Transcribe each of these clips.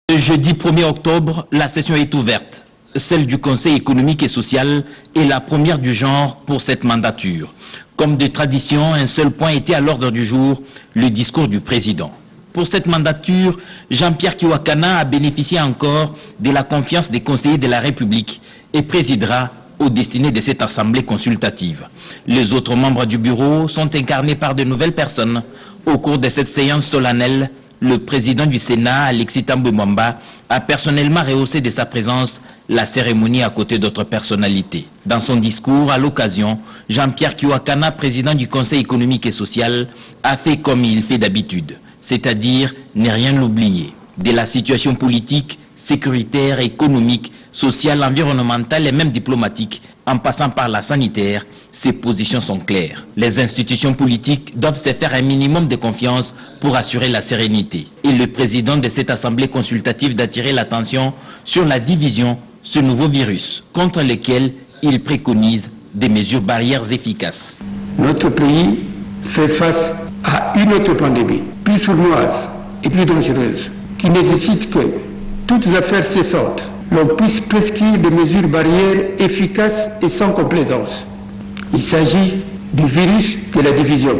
Le jeudi 1er octobre, la session est ouverte. Celle du Conseil économique et social est la première du genre pour cette mandature. Comme de tradition, un seul point était à l'ordre du jour, le discours du président. Pour cette mandature, Jean-Pierre Kiwakana a bénéficié encore de la confiance des conseillers de la République et présidera aux destinées de cette assemblée consultative. Les autres membres du bureau sont incarnés par de nouvelles personnes. Au cours de cette séance solennelle, le président du Sénat, Alexis Thambwe Mwamba, a personnellement rehaussé de sa présence la cérémonie à côté d'autres personnalités. Dans son discours, à l'occasion, Jean-Pierre Kiwakana, président du Conseil économique et social, a fait comme il fait d'habitude, c'est-à-dire ne rien oublier. De la situation politique, sécuritaire, économique, sociale, environnementale et même diplomatique, en passant par la sanitaire, ses positions sont claires. Les institutions politiques doivent se faire un minimum de confiance pour assurer la sérénité. Et le président de cette assemblée consultative d'attirer l'attention sur la division, ce nouveau virus, contre lequel il préconise des mesures barrières efficaces. Notre pays fait face à une autre pandémie, plus sournoise et plus dangereuse, qui nécessite que toutes les affaires cessantes, l'on puisse prescrire des mesures barrières efficaces et sans complaisance. Il s'agit du virus de la division,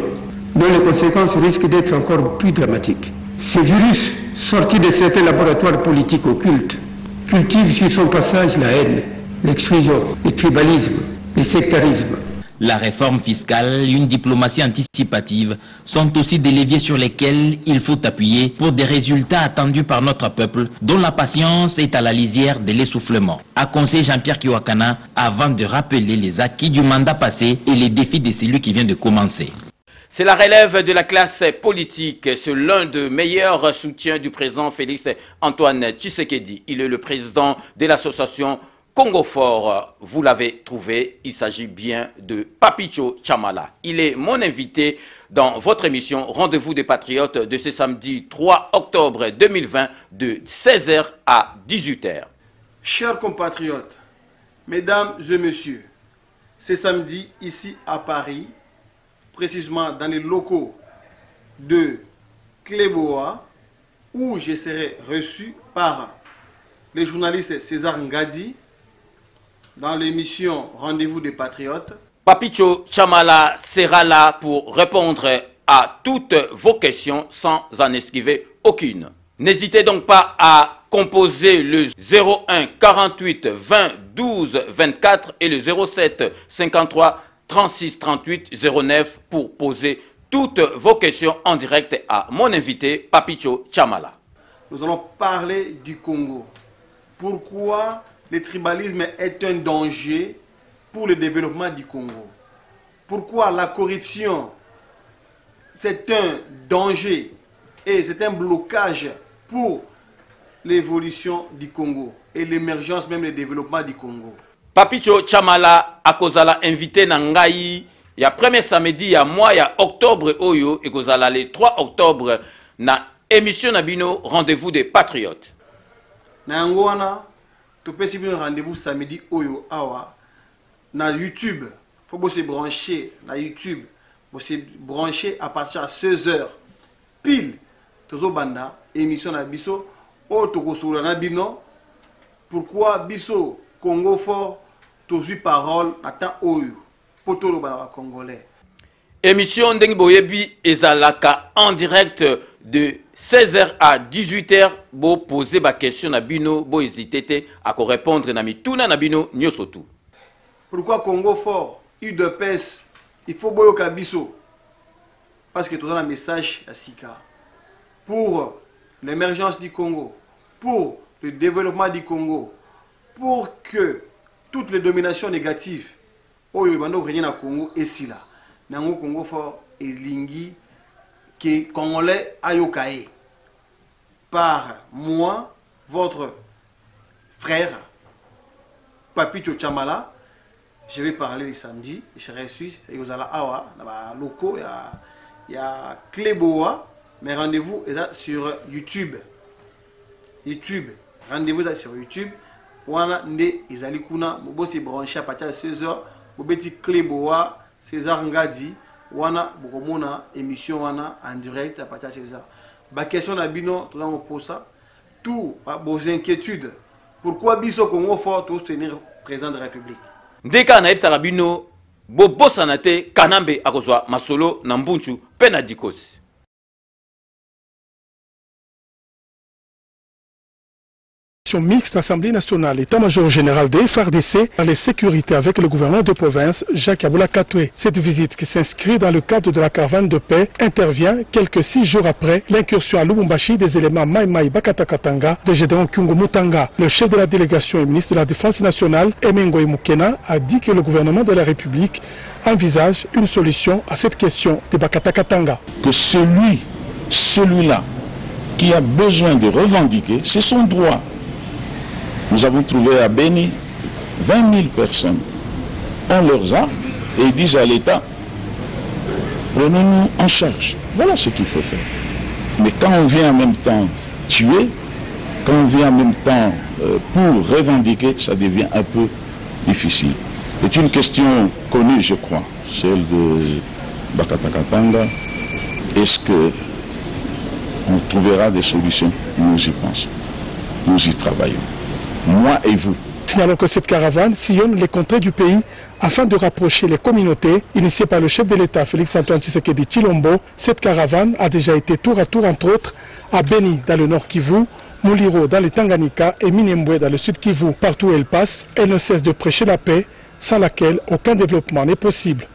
dont les conséquences risquent d'être encore plus dramatiques. Ce virus, sorti de certains laboratoires politiques occultes, cultive sur son passage la haine, l'exclusion, le tribalisme, le sectarisme. La réforme fiscale, une diplomatie anticipative sont aussi des leviers sur lesquels il faut appuyer pour des résultats attendus par notre peuple dont la patience est à la lisière de l'essoufflement. A conseillé Jean-Pierre Kiwakana avant de rappeler les acquis du mandat passé et les défis de celui qui vient de commencer. C'est la relève de la classe politique. C'est l'un des meilleurs soutiens du président Félix Antoine Tshisekedi. Il est le président de l'association Congo Fort, vous l'avez trouvé, il s'agit bien de Papicho Chamala. Il est mon invité dans votre émission Rendez-vous des Patriotes de ce samedi 3 octobre 2020 de 16h à 18h. Chers compatriotes, mesdames et messieurs, ce samedi ici à Paris, précisément dans les locaux de Cléboa, où je serai reçu par le journaliste César Ngadi, dans l'émission Rendez-vous des Patriotes. Papicho Chamala sera là pour répondre à toutes vos questions sans en esquiver aucune. N'hésitez donc pas à composer le 01 48 20 12 24 et le 07 53 36 38 09 pour poser toutes vos questions en direct à mon invité Papicho Chamala. Nous allons parler du Congo. Pourquoi le tribalisme est un danger pour le développement du Congo? Pourquoi la corruption, c'est un danger et c'est un blocage pour l'évolution du Congo et l'émergence, même le développement du Congo? Papicho Chamala akozala invité Nangaï. Il y a premier samedi, il y a mois, il y a octobre Oyo, et kozala le 3 octobre na émission Nabino Rendez-vous des Patriotes. Nangwana, tu peux suivre un rendez-vous samedi Oyo Awa na YouTube. Il faut se brancher na YouTube. Il faut se brancher à partir de 16h. Pile, Tozo Banda, émission na Biso, O Tokosura na Bino. Pourquoi Biso, Congo Fort, Tozu Parole, Nata Oyo, Potolo Banda Congolais. Émission Ndenge Boyebi Ezalaka en direct de 16h à 18h. Bo poser ma question na bino, bo hésiter à répondre na mituna na bino nyosotu. Pourquoi Congo Fort, UDPS, il faut boyoka biso? Parce que tu as un message à Sika pour l'émergence du Congo, pour le développement du Congo, pour que toutes les dominations négatives au Congo et si là. Nango Congo Fort et Lingi qui Congolais Ayokae. Par moi, votre frère Papicho Chamala, je vais parler le samedi. Je serai suisse et vous allez awa, locaux, il y a Cléboa, mais rendez-vous sur YouTube. Rendez-vous sur YouTube. Wana nde izali kuna, bobo se branché à partir de 16h, bobeti Cléboa César Ngadi wana bokomona émission wana en direct à partir de César. Ba question na bino tout on pose ça tout vos inquiétudes. Pourquoi biso Congo fort tous tenir président de la République? Ndeka na epsa bino bobo sanate kanambe akozwa masolo na mbunchu pena dikosi. Mixte Assemblée nationale, état-major général des FARDC à la sécurité avec le gouverneur de province, Jacques Aboula Katoué. Cette visite qui s'inscrit dans le cadre de la caravane de paix intervient quelques 6 jours après l'incursion à Lubumbashi des éléments Mai Mai Bakatakatanga de Gédéon Kyungo Mutanga. Le chef de la délégation et ministre de la Défense nationale, Emengo Mukena, a dit que le gouvernement de la République envisage une solution à cette question de Bakatakatanga. Que celui-là qui a besoin de revendiquer, c'est son droit. Nous avons trouvé à Beni 20 000 personnes ont leurs armes et ils disent à l'État, prenons-nous en charge. Voilà ce qu'il faut faire. Mais quand on vient en même temps tuer, quand on vient en même temps pour revendiquer, ça devient un peu difficile. C'est une question connue, je crois, celle de Bakatakatanga. Est-ce qu'on trouvera des solutions? Nous y pensons. Nous y travaillons. Moi et vous. Signalons que cette caravane sillonne les contrées du pays afin de rapprocher les communautés. Initiée par le chef de l'État, Félix-Antoine Tshisekedi Tshilombo, cette caravane a déjà été tour à tour, entre autres, à Beni, dans le nord Kivu, Muliro, dans le Tanganyika, et Minembwe, dans le sud Kivu. Partout où elle passe, elle ne cesse de prêcher la paix, sans laquelle aucun développement n'est possible.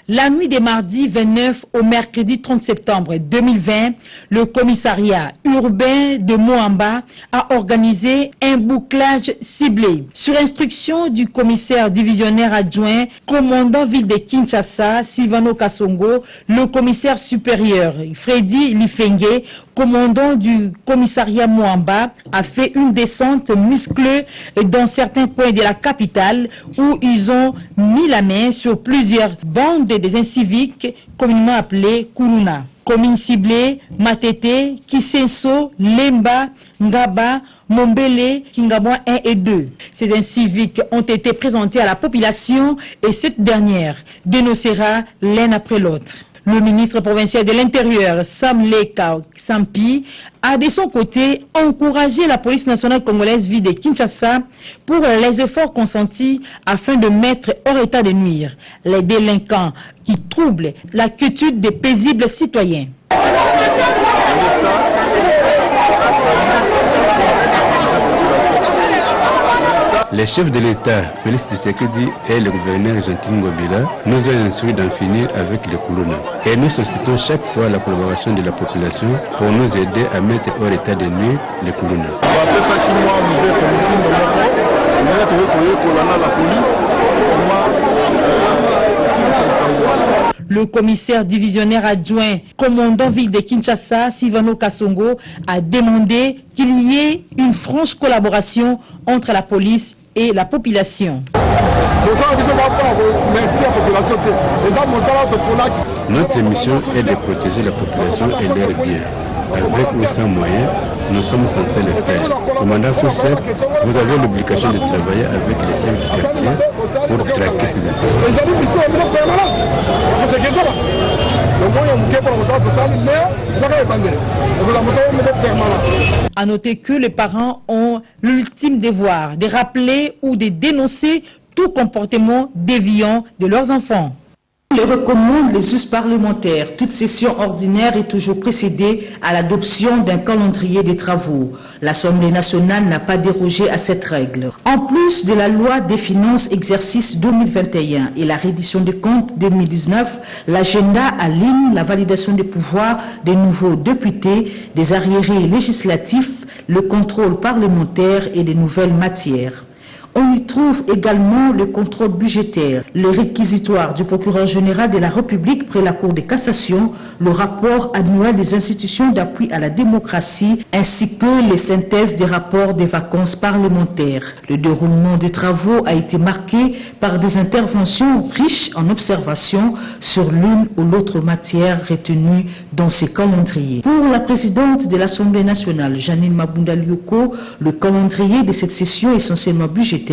La nuit des mardis 29 au mercredi 30 septembre 2020, le commissariat urbain de Moamba a organisé un bouclage ciblé. Sur instruction du commissaire divisionnaire adjoint, commandant ville de Kinshasa, Silvano Kasongo, le commissaire supérieur Freddy Lifenge, commandant du commissariat Moamba, a fait une descente musclée dans certains coins de la capitale où ils ont mis la main sur plusieurs bandes des inciviques communément appelées Kuluna. Communes ciblées, Matete, Kisenso, Lemba, Ngaba, Mombele, Kingabwa 1 et 2. Ces inciviques ont été présentés à la population et cette dernière dénoncera l'un après l'autre. Le ministre provincial de l'Intérieur, Sam Leka Sampi, a de son côté encouragé la police nationale congolaise ville de Kinshasa pour les efforts consentis afin de mettre hors état de nuire les délinquants qui troublent la quiétude des paisibles citoyens. Les chefs de l'État, Félix Tshisekedi et le gouverneur Gentil Ngobila, nous ont instruit d'en finir avec les Kuluna. Et nous sollicitons chaque fois la collaboration de la population pour nous aider à mettre hors état de nuire les Kuluna. Le commissaire divisionnaire adjoint, commandant ville de Kinshasa, Silvano Kasongo, a demandé qu'il y ait une franche collaboration entre la police et la population. Notre mission est de protéger la population et leurs biens. Avec ou sans moyens, nous sommes censés le faire. Commandant sous-chef, vous avez l'obligation de travailler avec les chefs du quartier pour traquer ces affaires. À noter que les parents ont l'ultime devoir de rappeler ou de dénoncer tout comportement déviant de leurs enfants. Le recommande les us parlementaires. Toute session ordinaire est toujours précédée à l'adoption d'un calendrier des travaux. L'Assemblée nationale n'a pas dérogé à cette règle. En plus de la loi des finances exercice 2021 et la reddition des comptes 2019, l'agenda aligne la validation des pouvoirs des nouveaux députés, des arriérés législatifs, le contrôle parlementaire et des nouvelles matières. On y trouve également le contrôle budgétaire, le réquisitoire du procureur général de la République près la Cour de cassation, le rapport annuel des institutions d'appui à la démocratie, ainsi que les synthèses des rapports des vacances parlementaires. Le déroulement des travaux a été marqué par des interventions riches en observations sur l'une ou l'autre matière retenue dans ces calendriers. Pour la présidente de l'Assemblée nationale, Janine Mabunda Lioko, le calendrier de cette session essentiellement budgétaire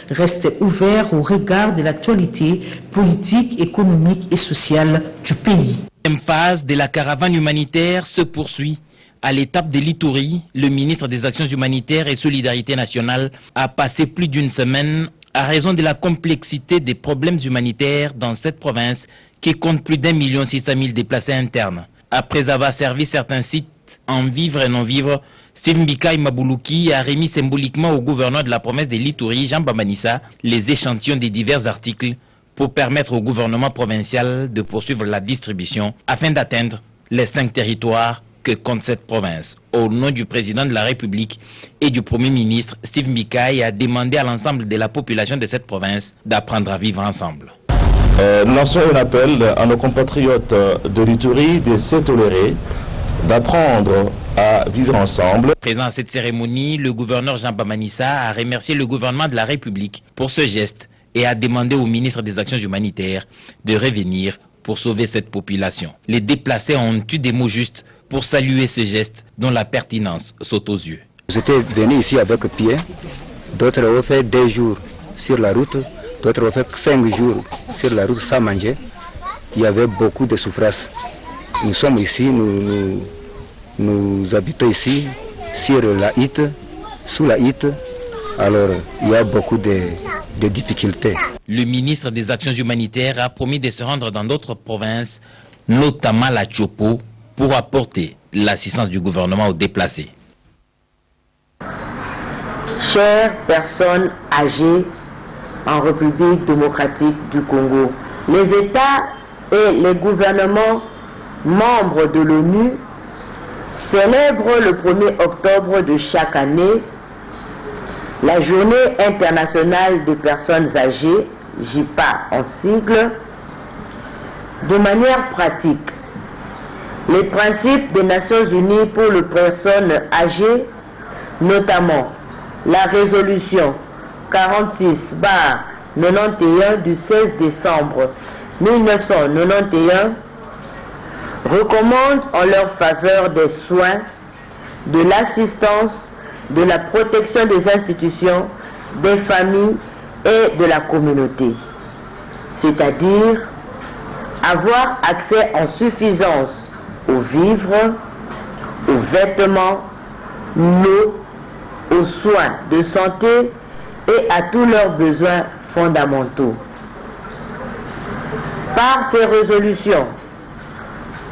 reste ouvert au regard de l'actualité politique, économique et sociale du pays. La deuxième phase de la caravane humanitaire se poursuit. À l'étape de l'Ituri, le ministre des Actions humanitaires et Solidarité nationale a passé plus d'une semaine à raison de la complexité des problèmes humanitaires dans cette province qui compte plus d'1 600 000 déplacés internes. Après avoir servi certains sites en vivre et non-vivre, Steve Mbikai Mabuluki a remis symboliquement au gouverneur de la province de l'Ituri, Jean Bambanissa, les échantillons des divers articles pour permettre au gouvernement provincial de poursuivre la distribution afin d'atteindre les 5 territoires que compte cette province. Au nom du président de la République et du Premier ministre, Steve Mbikai a demandé à l'ensemble de la population de cette province d'apprendre à vivre ensemble. Nous lançons un appel à nos compatriotes de l'Ituri de se tolérer, d'apprendre à vivre ensemble. Présent à cette cérémonie, le gouverneur Jean Bambanissa a remercié le gouvernement de la République pour ce geste et a demandé au ministre des Actions humanitaires de revenir pour sauver cette population. Les déplacés ont eu des mots justes pour saluer ce geste dont la pertinence saute aux yeux. J'étais venu ici avec pied, d'autres ont fait 2 jours sur la route, d'autres ont fait 5 jours sur la route sans manger. Il y avait beaucoup de souffrance. Nous sommes ici, nous habitons ici sur la Hite, sous la Hite, alors il y a beaucoup de difficultés. Le ministre des Actions humanitaires a promis de se rendre dans d'autres provinces, notamment la Tchopo, pour apporter l'assistance du gouvernement aux déplacés. Chères personnes âgées en République démocratique du Congo, les États et les gouvernements membres de l'ONU célèbrent le 1er octobre de chaque année la Journée internationale des personnes âgées, JIPA en sigle, de manière pratique. Les principes des Nations Unies pour les personnes âgées, notamment la résolution 46/91 du 16 décembre 1991, recommandent en leur faveur des soins, de l'assistance, de la protection des institutions, des familles et de la communauté. C'est-à-dire avoir accès en suffisance aux vivres, aux vêtements, l'eau, aux soins de santé et à tous leurs besoins fondamentaux. Par ces résolutions,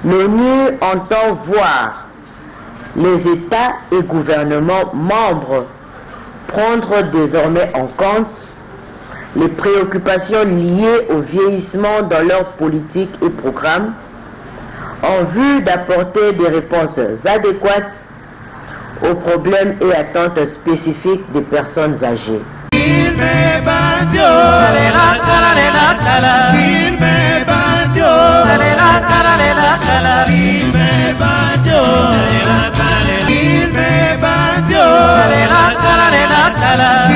l'ONU entend voir les États et gouvernements membres prendre désormais en compte les préoccupations liées au vieillissement dans leurs politiques et programmes en vue d'apporter des réponses adéquates aux problèmes et attentes spécifiques des personnes âgées. La